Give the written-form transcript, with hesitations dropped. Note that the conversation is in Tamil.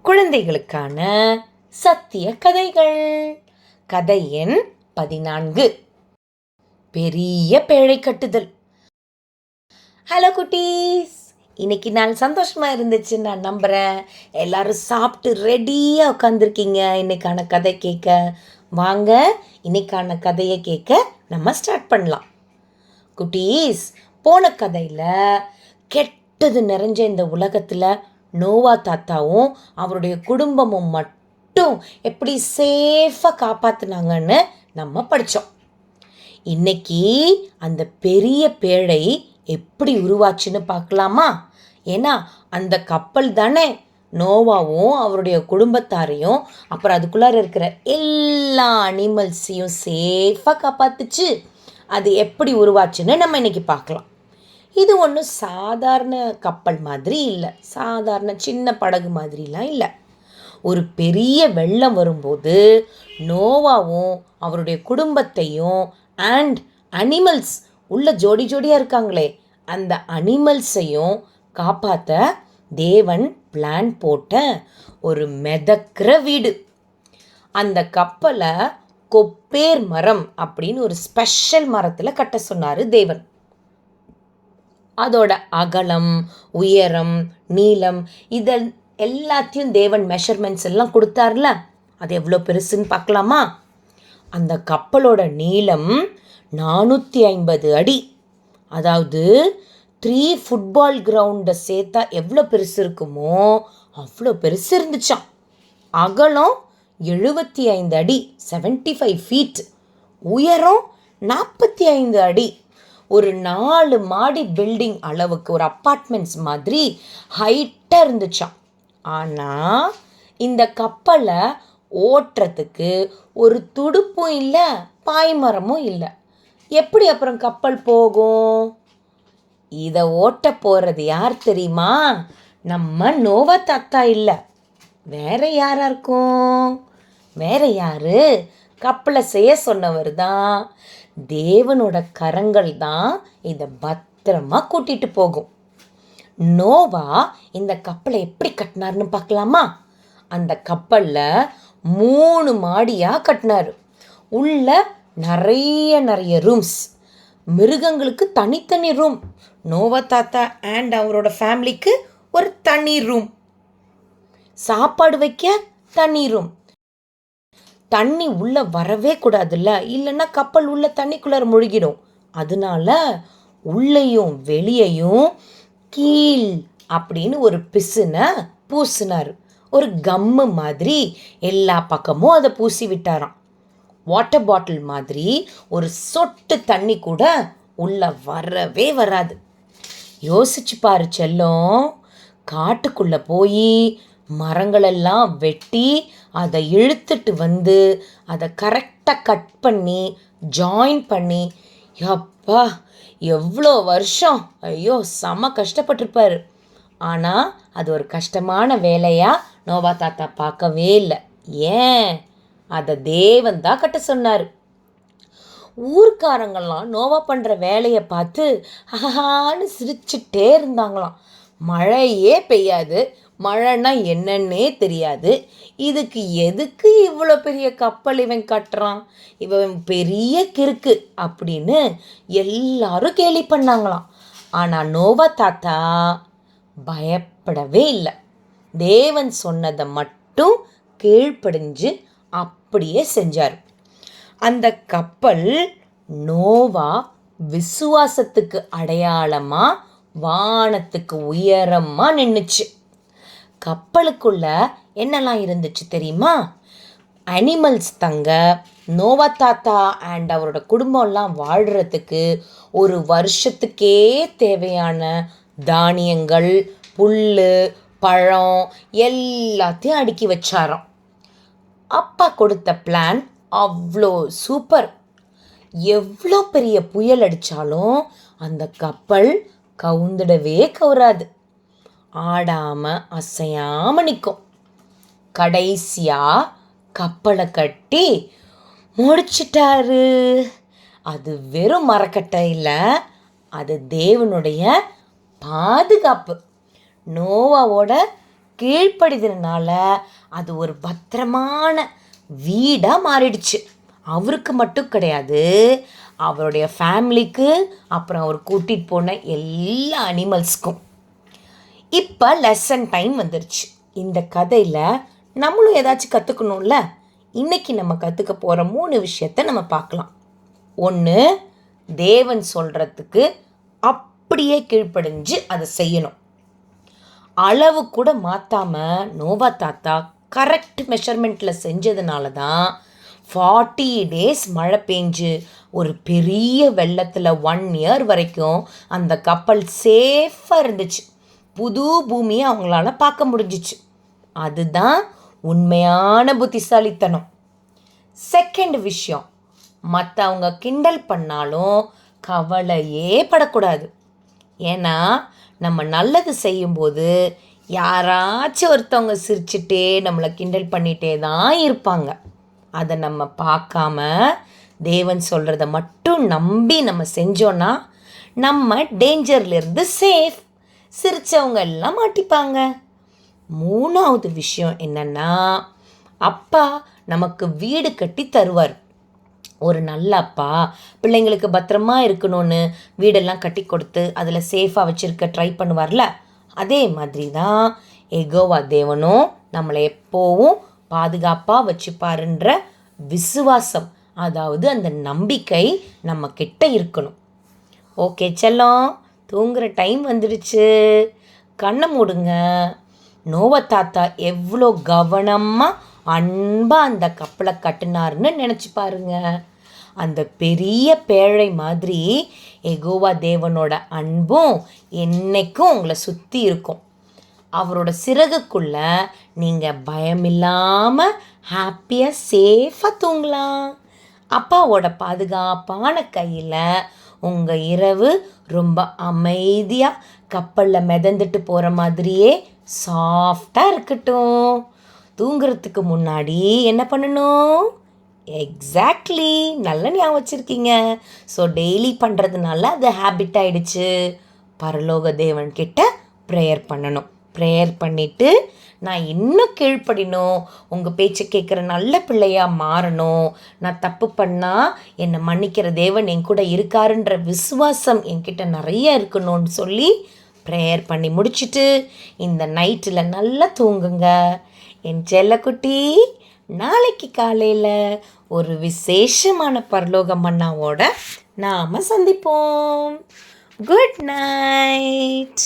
குழந்தைகளுக்கான சத்திய கதைகள். கதை எண் 14. பெரிய பேழை கட்டுதல். ஹலோ குட்டீஸ், இன்னைக்கு நாள் சந்தோஷமா இருந்துச்சு நான் நம்புறேன். எல்லாரும் சாப்பிட்டு ரெடியாக உட்காந்துருக்கீங்க இன்னைக்கான கதை கேட்க. வாங்க, இன்னைக்கான கதையை கேட்க நம்ம ஸ்டார்ட் பண்ணலாம். குட்டீஸ், போன கதையில் கெட்டது நிறைஞ்ச இந்த உலகத்தில் நோவா தாத்தாவும் அவருடைய குடும்பமும் மட்டும் எப்படி சேஃபாக காப்பாற்றினாங்கன்னு நம்ம படித்தோம். இன்னைக்கு அந்த பெரிய பேழை எப்படி உருவாச்சுன்னு பார்க்கலாமா? ஏன்னா அந்த கப்பல் தானே நோவாவும் அவருடைய குடும்பத்தாரையும் அப்புறம் அதுக்குள்ளார இருக்கிற எல்லா அனிமல்ஸையும் சேஃபாக காப்பாத்துச்சு. அது எப்படி உருவாச்சுன்னு நம்ம இன்னைக்கு பார்க்கலாம். இது ஒன்றும் சாதாரண கப்பல் மாதிரி இல்லை, சாதாரண சின்ன படகு மாதிரிலாம் இல்லை. ஒரு பெரிய வெள்ளம் வரும்போது நோவாவும் அவருடைய குடும்பத்தையும் அண்ட் அனிமல்ஸ் உள்ள ஜோடி ஜோடியாக இருக்காங்களே அந்த அனிமல்ஸையும் காப்பாற்ற தேவன் பிளான் போட்ட ஒரு மிதக்கிற வீடு. அந்த கப்பலை கொப்பேர் மரம் அப்படின்னு ஒரு ஸ்பெஷல் மரத்தில் கட்ட சொன்னார் தேவன். அதோட அகலம், உயரம், நீளம் எல்லாத்தையும் தேவன் மெஷர்மெண்ட்ஸ் எல்லாம் கொடுத்தார்ல, அது எவ்வளோ பெருசுன்னு பார்க்கலாமா? அந்த கப்பலோட நீளம் 450 அடி. அதாவது 3 ஃபுட்பால் கிரவுண்டை சேர்த்தா எவ்வளோ பெருசு இருக்குமோ அவ்வளோ பெருசு இருந்துச்சான். அகலம் 75 அடி, 75 ஃபீட். உயரம் 45 அடி. ஒரு 4 மாடி பில்டிங் அளவுக்கு, ஒரு அப்பார்ட்மெண்ட்ஸ் மாதிரி ஹைட்டாக இருந்துச்சான். ஆனால் இந்த கப்பலை ஓட்டுறதுக்கு ஒரு துடுப்பும் இல்லை, பாய்மரமும் இல்லை. எப்படி அப்புறம் கப்பல் போகும்? இதை ஓட்ட போகிறது யார் தெரியுமா? நம்ம நோவா தாத்தா இல்லை, வேற யாரா இருக்கும்? வேற யாரு? கப்பலை செய்ய சொன்னவர் தான். தேவனோட கரங்கள் தான் இதை பத்திரமா கூட்டிட்டு போகும். நோவா இந்த கப்பலை எப்படி கட்டினார்னு பார்க்கலாமா? அந்த கப்பலில் 3 மாடியாக கட்டினார். உள்ள நிறைய ரூம்ஸ், மிருகங்களுக்கு தனித்தனி ரூம், நோவா தாத்தா அண்ட் அவரோட ஃபேமிலிக்கு ஒரு தனி ரூம், சாப்பாடு வைக்க தனி ரூம். தண்ணி உள்ளே வரவே கூடாதுல்ல, இல்லைன்னா கப்பல் உள்ள தண்ணிக்குள்ளார முழுகிடும். அதனால உள்ளேயும் வெளியையும் கீழ் அப்படின்னு ஒரு பிசுனை பூசினார். ஒரு கம்மு மாதிரி எல்லா பக்கமும் அதை பூசி விட்டாராம். வாட்டர் பாட்டில் மாதிரி ஒரு சொட்டு தண்ணி கூட உள்ள வரவே வராது. யோசிச்சு பாரு செல்லம், காட்டுக்குள்ளே போய் மரங்களெல்லாம் வெட்டி அதை இழுத்துட்டு வந்து அதை கரெக்டாக கட் பண்ணி ஜாயின் பண்ணி, அப்பா எவ்வளோ வருஷம், ஐயோ செம கஷ்டப்பட்டிருப்பார். ஆனால் அது ஒரு கஷ்டமான வேலையாக நோவா தாத்தா பார்க்கவே இல்லை. ஏன்? அதை தேவன் தான் கட்ட சொன்னார். ஊர்க்காரங்கள்லாம் நோவா பண்ணுற வேலையை பார்த்து ஆன்னு சிரிச்சுட்டே இருந்தாங்களாம். மழையே பெய்யாது, மழைன்னா என்னன்னே தெரியாது, இதுக்கு எதுக்கு இவ்வளோ பெரிய கப்பல் இவன் கட்டுறான், இவன் பெரிய கிறுக்கு அப்படின்னு எல்லாரும் கேலி பண்ணாங்களாம். ஆனால் நோவா தாத்தா பயப்படவே இல்லை. தேவன் சொன்னதை மட்டும் கீழ்ப்படிஞ்சு அப்படியே செஞ்சார். அந்த கப்பல் நோவா விசுவாசத்துக்கு அடையாளமாக வானத்துக்கு உயரமாக நின்றுச்சு. கப்பலுக்குள்ள என்னெல்லாம் இருந்துச்சு தெரியுமா? அனிமல்ஸ் தங்க, நோவா தாத்தா அண்ட் அவரோட குடும்பம்லாம் வாழ்கிறதுக்கு ஒரு வருஷத்துக்கே தேவையான தானியங்கள், புல், பழம் எல்லாத்தையும் அடுக்கி வச்சாராம். அப்பா கொடுத்த பிளான் அவ்வளோ சூப்பர். எவ்வளோ பெரிய புயல் அடித்தாலும் அந்த கப்பல் கவுந்துடவே கவுராது, ஆடாமல் அசையாமல் நிற்கும். கடைசியாக கப்பலை கட்டி முடிச்சிட்டாரு. அது வெறும் மரக்கட்டை இல்லை, அது தேவனுடைய பாதுகாப்பு. நோவாவோட கீழ்ப்படிதனால அது ஒரு பத்திரமான வீடாக மாறிடுச்சு. அவருக்கு மட்டும் கிடையாது, அவருடைய ஃபேமிலிக்கு, அப்புறம் அவர் கூட்டிகிட்டு போன எல்லா அனிமல்ஸ்க்கும். இப்போ லெசன் டைம் வந்துருச்சு. இந்த கதையில் நம்மளும் ஏதாச்சும் கற்றுக்கணும்ல. இன்றைக்கி நம்ம கற்றுக்க போகிற 3 விஷயத்தை நம்ம பார்க்கலாம். 1, தேவன் சொல்கிறதுக்கு அப்படியே கீழ்ப்படிஞ்சு அதை செய்யணும். அளவு கூட மாற்றாமல் நோவா தாத்தா கரெக்ட் மெஷர்மெண்ட்டில் செஞ்சதுனால தான் 40 days மழை பெஞ்சு ஒரு பெரிய வெள்ளத்தில் 1 year வரைக்கும் அந்த கப்பல் சேஃபாக இருந்துச்சு. புது பூமியை அவங்களால பார்க்க முடிஞ்சிச்சு. அதுதான் உண்மையான புத்திசாலித்தனம். செகண்ட் விஷயம், மற்றவங்க கிண்டல் பண்ணாலும் கவலையே படக்கூடாது. ஏன்னா நம்ம நல்லது செய்யும்போது யாராச்சும் ஒருத்தவங்க சிரிச்சுட்டே நம்மளை கிண்டல் பண்ணிகிட்டே தான் இருப்பாங்க. அதை நம்ம பார்க்காம தேவன் சொல்கிறத மட்டும் நம்பி நம்ம செஞ்சோன்னா நம்ம டேஞ்சர்லேருந்து சேஃப். சிரித்தவங்க எல்லாம் மாட்டிப்பாங்க. 3வது விஷயம் என்னென்னா, அப்பா நமக்கு வீடு கட்டி தருவார். ஒரு நல்ல அப்பா பிள்ளைங்களுக்கு பத்திரமா இருக்கணும்னு வீடெல்லாம் கட்டி கொடுத்து அதில் சேஃபாக வச்சுருக்க ட்ரை பண்ணுவார்ல, அதே மாதிரி தான் யெகோவா தேவனும் நம்மளை எப்போவும் பாதுகாப்பாக வச்சுப்பாருன்ற விசுவாசம், அதாவது அந்த நம்பிக்கை நம்ம கிட்ட இருக்கணும். ஓகே செல்லம், தூங்குகிற டைம் வந்துடுச்சு. கண்ணை மூடுங்க. நோவா தாத்தா எவ்வளோ கவனமாக அன்பாக அந்த கப்பலை கட்டினார்னு நினச்சி பாருங்க. அந்த பெரிய பேழை மாதிரி யெகோவா தேவனோட அன்பும் என்னைக்கும் உங்களை சுற்றி இருக்கும். அவரோட சிறகுக்குள்ள நீங்கள் பயமில்லாமல் ஹாப்பியாக சேஃபாக தூங்கலாம். அப்பாவோட பாதுகாப்பான கையில் உங்கள் இரவு ரொம்ப அமைதியாக கப்பலில் மிதந்துட்டு போகிற மாதிரியே சாஃப்டாக இருக்கட்டும். தூங்குறதுக்கு முன்னாடி என்ன பண்ணணும்? எக்ஸாக்ட்லி, நல்ல ஞாபகம் வச்சுருக்கீங்க. ஸோ டெய்லி பண்ணுறதுனால அது ஹேபிட் ஆகிடுச்சு. பரலோக தேவன்கிட்ட ப்ரேயர் பண்ணணும். ப்ரேயர் பண்ணிவிட்டு நான் இன்னும் கீழ்ப்படினும், உங்கள் பேச்சை கேட்குற நல்ல பிள்ளையாக மாறணும், நான் தப்பு பண்ணால் என்னை மன்னிக்கிற தேவன் என் கூட இருக்காருன்ற விசுவாசம் என்கிட்ட நிறைய இருக்கணும்னு சொல்லி ப்ரேயர் பண்ணி முடிச்சுட்டு இந்த நைட்டில் நல்லா தூங்குங்க என் செல்லக்குட்டி. நாளைக்கு காலையில் ஒரு விசேஷமான பரலோக மன்னாவோட நாம் சந்திப்போம். Good night.